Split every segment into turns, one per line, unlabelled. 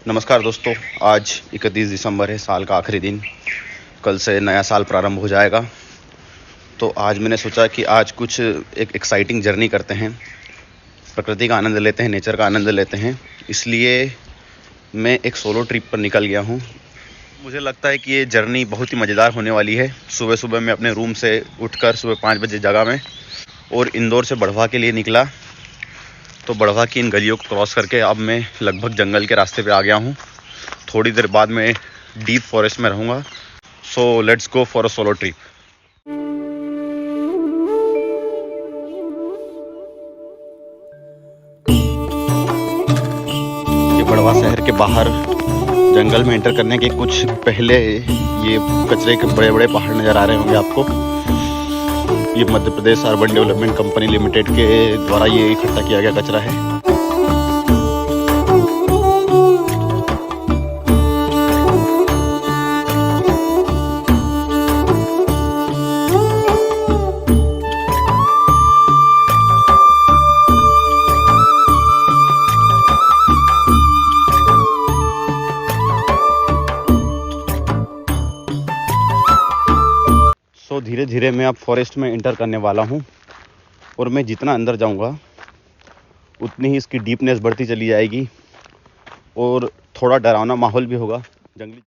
नमस्कार दोस्तों, आज 31 दिसंबर है, साल का आखिरी दिन। कल से नया साल प्रारंभ हो जाएगा। तो आज मैंने सोचा कि आज कुछ एक एक्साइटिंग जर्नी करते हैं, प्रकृति का आनंद लेते हैं, नेचर का आनंद लेते हैं। इसलिए मैं एक सोलो ट्रिप पर निकल गया हूँ। मुझे लगता है कि ये जर्नी बहुत ही मज़ेदार होने वाली है। सुबह सुबह मैं अपने रूम से उठकर सुबह 5 बजे जगा मैं और इंदौर से बढ़वा के लिए निकला। तो बढ़वा की इन गलियों को क्रॉस करके अब मैं लगभग जंगल के रास्ते पे आ गया हूँ। थोड़ी देर बाद मैं डीप फॉरेस्ट में रहूँगा। So let's go for a solo trip. ये बढ़वा शहर के बाहर जंगल में एंटर करने के कुछ पहले ये कचरे के बड़े बड़े पहाड़ नज़र आ रहे होंगे आपको। ये Madhya Pradesh urban development company limited के द्वारा ये इकट्ठा किया गया कचरा है। धीरे धीरे मैं अब फॉरेस्ट में एंटर करने वाला हूँ और मैं जितना अंदर जाऊँगा उतनी ही इसकी डीपनेस बढ़ती चली जाएगी और थोड़ा डरावना माहौल भी होगा। जंगली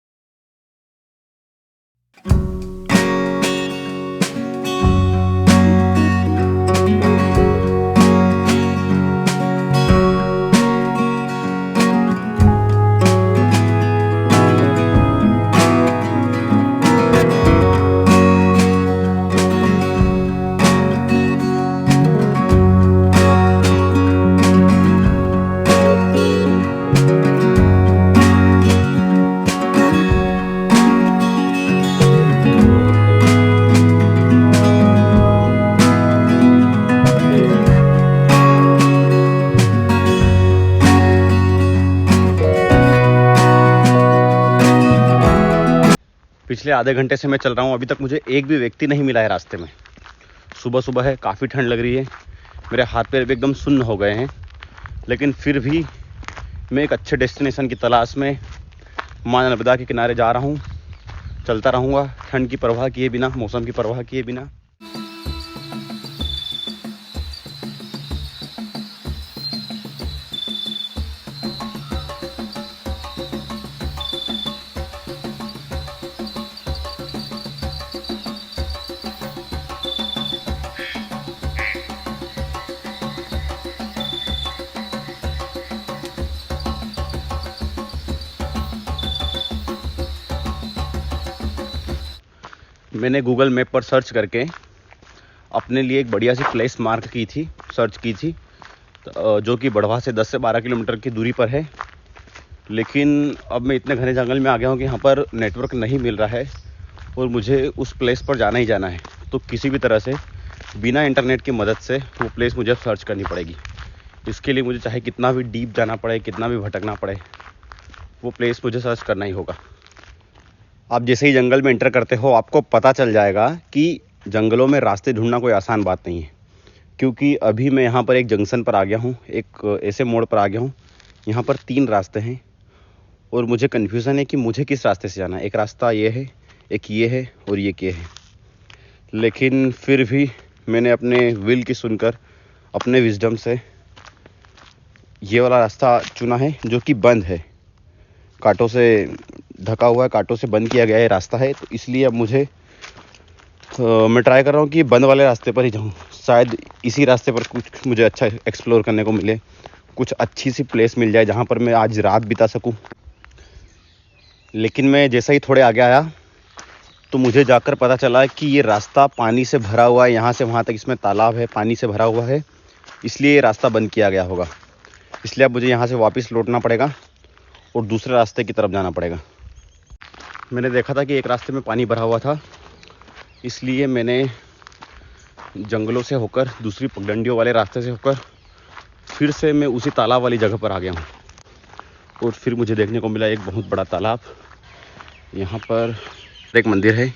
पिछले आधे घंटे से मैं चल रहा हूँ, अभी तक मुझे एक भी व्यक्ति नहीं मिला है रास्ते में। सुबह सुबह है, काफ़ी ठंड लग रही है, मेरे हाथ पैर भी एकदम सुन्न हो गए हैं, लेकिन फिर भी मैं एक अच्छे डेस्टिनेशन की तलाश में माँ नर्मदा के किनारे जा रहा हूँ। चलता रहूँगा ठंड की परवाह किए बिना, मौसम की परवाह किए बिना। मैंने गूगल मैप पर सर्च करके अपने लिए एक बढ़िया सी प्लेस मार्क की थी, सर्च की थी, जो कि बढ़वा से 10 से 12 किलोमीटर की दूरी पर है। लेकिन अब मैं इतने घने जंगल में आ गया हूँ कि यहाँ पर नेटवर्क नहीं मिल रहा है और मुझे उस प्लेस पर जाना ही जाना है। तो किसी भी तरह से बिना इंटरनेट की मदद से वो प्लेस मुझे सर्च करनी पड़ेगी। इसके लिए मुझे चाहे कितना भी डीप जाना पड़े, कितना भी भटकना पड़े, वो प्लेस मुझे सर्च करना ही होगा। आप जैसे ही जंगल में एंटर करते हो आपको पता चल जाएगा कि जंगलों में रास्ते ढूंढना कोई आसान बात नहीं है, क्योंकि अभी मैं यहाँ पर एक जंक्शन पर आ गया हूँ, एक ऐसे मोड़ पर आ गया हूँ। यहाँ पर 3 रास्ते हैं और मुझे कन्फ्यूज़न है कि मुझे किस रास्ते से जाना है। एक रास्ता ये है, एक ये है और ये क्या है। लेकिन फिर भी मैंने अपने विल की सुनकर, अपने विजडम से ये वाला रास्ता चुना है, जो कि बंद है, कांटों से ढका हुआ है, कांटों से बंद किया गया है रास्ता है। तो इसलिए अब मैं ट्राई कर रहा हूँ कि बंद वाले रास्ते पर ही जाऊँ। शायद इसी रास्ते पर कुछ मुझे अच्छा एक्सप्लोर करने को मिले, कुछ अच्छी सी प्लेस मिल जाए जहाँ पर मैं आज रात बिता सकूँ। लेकिन मैं जैसा ही थोड़े आगे आया तो मुझे जाकर पता चला कि ये रास्ता पानी से भरा हुआ है। यहाँ से वहाँ तक इसमें तालाब है, पानी से भरा हुआ है, इसलिए ये रास्ता बंद किया गया होगा। इसलिए अब मुझे यहाँ से वापस लौटना पड़ेगा और दूसरे रास्ते की तरफ जाना पड़ेगा। मैंने देखा था कि एक रास्ते में पानी भरा हुआ था, इसलिए मैंने जंगलों से होकर दूसरी पगडंडियों वाले रास्ते से होकर फिर से मैं उसी तालाब वाली जगह पर आ गया हूँ। और फिर मुझे देखने को मिला एक बहुत बड़ा तालाब। यहाँ पर एक मंदिर है,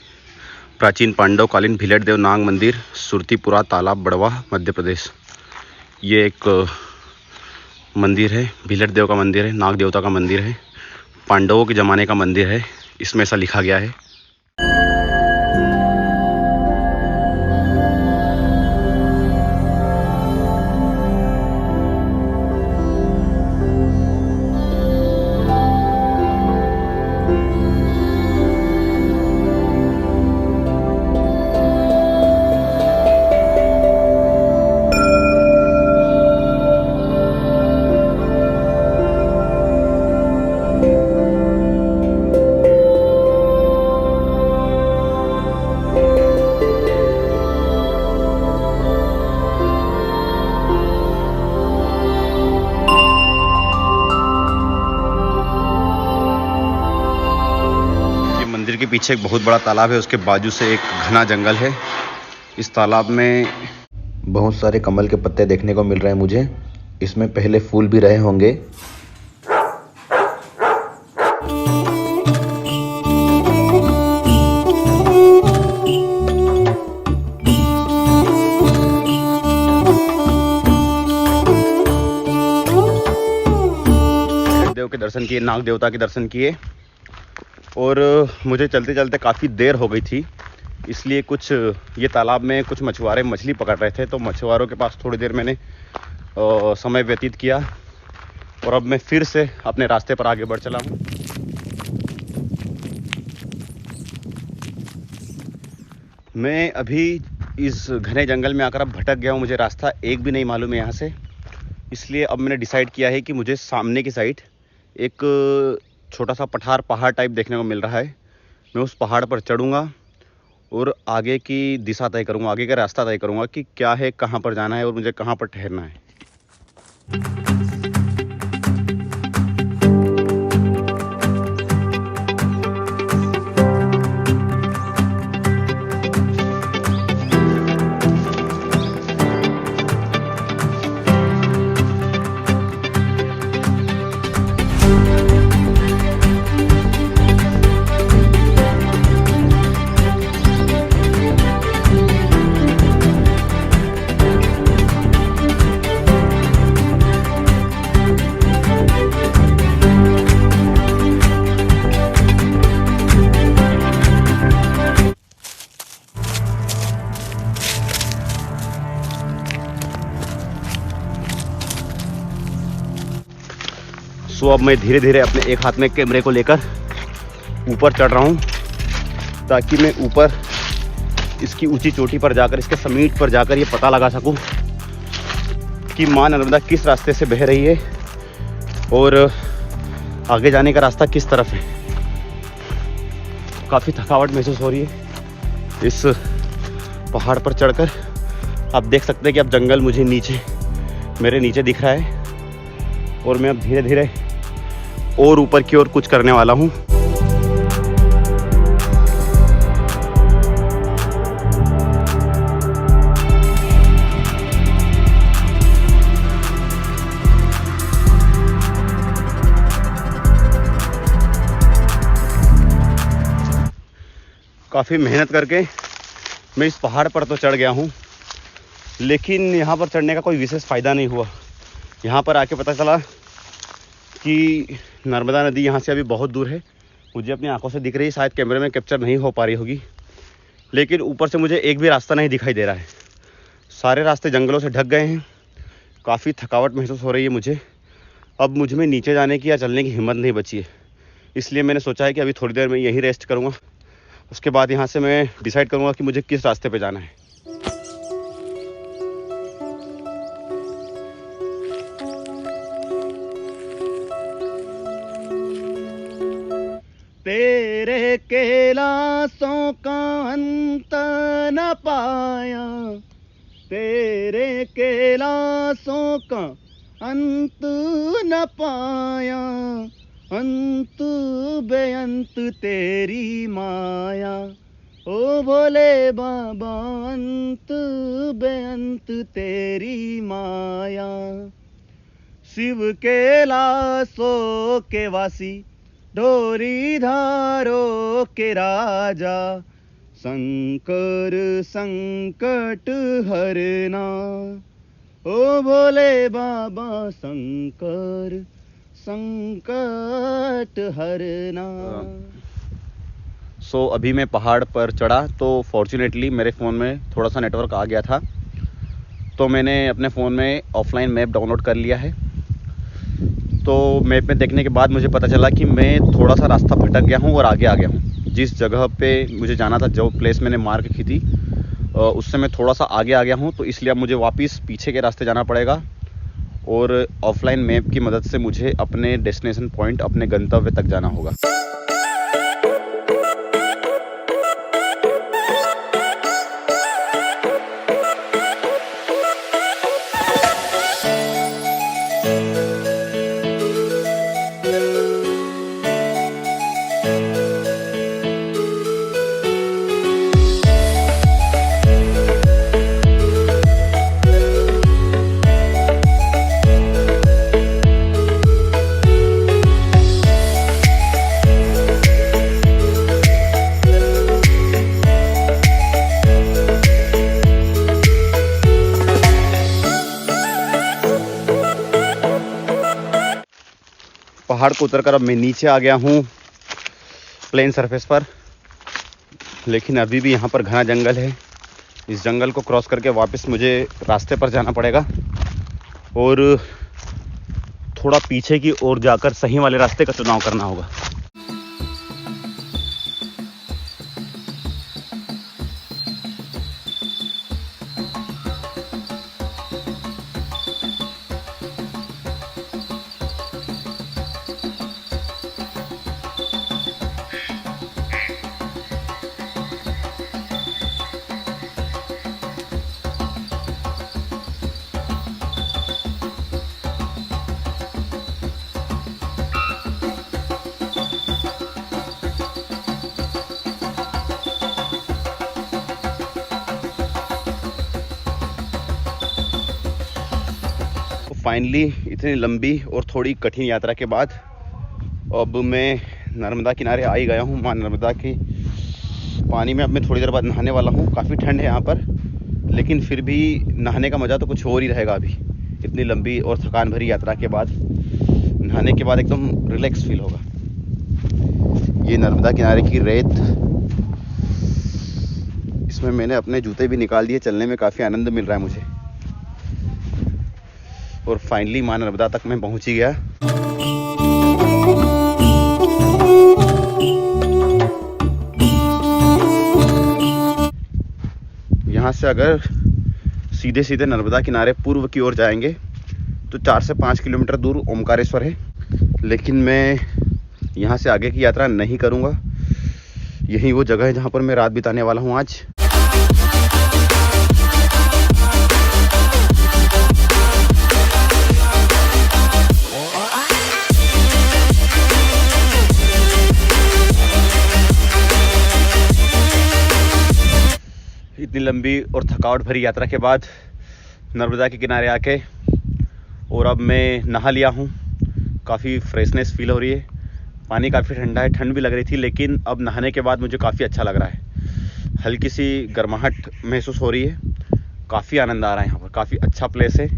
प्राचीन पांडवकालीन भिलट देव नाग मंदिर, सुरतीपुरा तालाब, बढ़वा, मध्य प्रदेश। ये एक मंदिर है, भिलट देव का मंदिर है, नाग देवता का मंदिर है। पांडवों के ज़माने का मंदिर है, इसमें ऐसा लिखा गया है। मंदिर के पीछे एक बहुत बड़ा तालाब है, उसके बाजू से एक घना जंगल है। इस तालाब में बहुत सारे कमल के पत्ते देखने को मिल रहे हैं मुझे। इसमें पहले फूल भी रहे होंगे। देव के दर्शन किए, नाग देवता के दर्शन किए और मुझे चलते चलते काफ़ी देर हो गई थी, इसलिए कुछ ये तालाब में कुछ मछुआरे मछली पकड़ रहे थे, तो मछुआरों के पास थोड़ी देर मैंने समय व्यतीत किया और अब मैं फिर से अपने रास्ते पर आगे बढ़ चला हूँ। मैं अभी इस घने जंगल में आकर अब भटक गया हूँ, मुझे रास्ता एक भी नहीं मालूम है यहाँ से। इसलिए अब मैंने डिसाइड किया है कि मुझे सामने की साइड एक छोटा सा पहाड़ टाइप देखने को मिल रहा है। मैं उस पहाड़ पर चढ़ूँगा और आगे की दिशा तय करूँगा, आगे का रास्ता तय करूँगा कि क्या है, कहाँ पर जाना है और मुझे कहाँ पर ठहरना है। सो अब मैं धीरे धीरे अपने एक हाथ में कैमरे को लेकर ऊपर चढ़ रहा हूँ, ताकि मैं ऊपर इसकी ऊंची चोटी पर जाकर, इसके समीट पर जाकर ये पता लगा सकूं कि माँ नर्मदा किस रास्ते से बह रही है और आगे जाने का रास्ता किस तरफ है। काफ़ी थकावट महसूस हो रही है इस पहाड़ पर चढ़कर। आप देख सकते हैं कि अब जंगल मुझे मेरे नीचे दिख रहा है और मैं अब धीरे धीरे और ऊपर की ओर कुछ करने वाला हूँ। काफ़ी मेहनत करके मैं इस पहाड़ पर तो चढ़ गया हूँ, लेकिन यहाँ पर चढ़ने का कोई विशेष फ़ायदा नहीं हुआ। यहाँ पर आके पता चला कि नर्मदा नदी यहाँ से अभी बहुत दूर है, मुझे अपनी आंखों से दिख रही है, शायद कैमरे में कैप्चर नहीं हो पा रही होगी, लेकिन ऊपर से मुझे एक भी रास्ता नहीं दिखाई दे रहा है। सारे रास्ते जंगलों से ढक गए हैं। काफ़ी थकावट महसूस हो रही है मुझे। अब मुझ में नीचे जाने की या चलने की हिम्मत नहीं बची है, इसलिए मैंने सोचा है कि अभी थोड़ी देर में यहीं रेस्ट करूँगा। उसके बाद यहाँ से मैं डिसाइड करूँगा कि मुझे किस रास्ते पे जाना है। तेरे कैलाशों का अंत न पाया, तेरे कैलाशों का अंत न पाया, अंत बेअंत तेरी माया, ओ भोले बाबा अंत बेअंत तेरी माया। शिव कैलाशों के वासी, डोरी धारो के राजा, शंकर संकट हरना, ओ भोले बाबा शंकर संकट हरना। सो अभी मैं पहाड़ पर चढ़ा तो फॉर्चुनेटली मेरे फ़ोन में थोड़ा सा नेटवर्क आ गया था, तो मैंने अपने फ़ोन में ऑफलाइन मैप डाउनलोड कर लिया है। तो मैप में देखने के बाद मुझे पता चला कि मैं थोड़ा सा रास्ता भटक गया हूँ और आगे आ गया हूँ। जिस जगह पे मुझे जाना था, जो प्लेस मैंने मार्क की थी, उससे मैं थोड़ा सा आगे आ गया हूँ। तो इसलिए अब मुझे वापस पीछे के रास्ते जाना पड़ेगा और ऑफलाइन मैप की मदद से मुझे अपने डेस्टिनेशन पॉइंट, अपने गंतव्य तक जाना होगा। पहाड़ को उतरकर अब मैं नीचे आ गया हूँ प्लेन सरफेस पर, लेकिन अभी भी यहाँ पर घना जंगल है। इस जंगल को क्रॉस करके वापस मुझे रास्ते पर जाना पड़ेगा और थोड़ा पीछे की ओर जाकर सही वाले रास्ते का चुनाव करना होगा। फाइनली इतनी लंबी और थोड़ी कठिन यात्रा के बाद अब मैं नर्मदा किनारे आ ही गया हूँ। माँ नर्मदा की पानी में अब मैं थोड़ी देर बाद नहाने वाला हूँ। काफ़ी ठंड है यहाँ पर, लेकिन फिर भी नहाने का मज़ा तो कुछ और ही रहेगा। अभी इतनी लंबी और थकान भरी यात्रा के बाद नहाने के बाद एकदम रिलैक्स फील होगा। ये नर्मदा किनारे की रेत, इसमें मैंने अपने जूते भी निकाल दिए। चलने में काफ़ी आनंद मिल रहा है मुझे। और फाइनली माँ नर्मदा तक मैं पहुंच ही गया। यहाँ से अगर सीधे सीधे नर्मदा किनारे पूर्व की ओर जाएंगे तो 4 से 5 किलोमीटर दूर ओमकारेश्वर है, लेकिन मैं यहाँ से आगे की यात्रा नहीं करूँगा। यही वो जगह है जहाँ पर मैं रात बिताने वाला हूँ आज। इतनी लंबी और थकावट भरी यात्रा के बाद नर्मदा के किनारे आके और अब मैं नहा लिया हूँ। काफ़ी फ्रेशनेस फील हो रही है। पानी काफ़ी ठंडा है, ठंड भी लग रही थी, लेकिन अब नहाने के बाद मुझे काफ़ी अच्छा लग रहा है। हल्की सी गर्माहट महसूस हो रही है। काफ़ी आनंद आ रहा है यहाँ पर। काफ़ी अच्छा प्लेस है।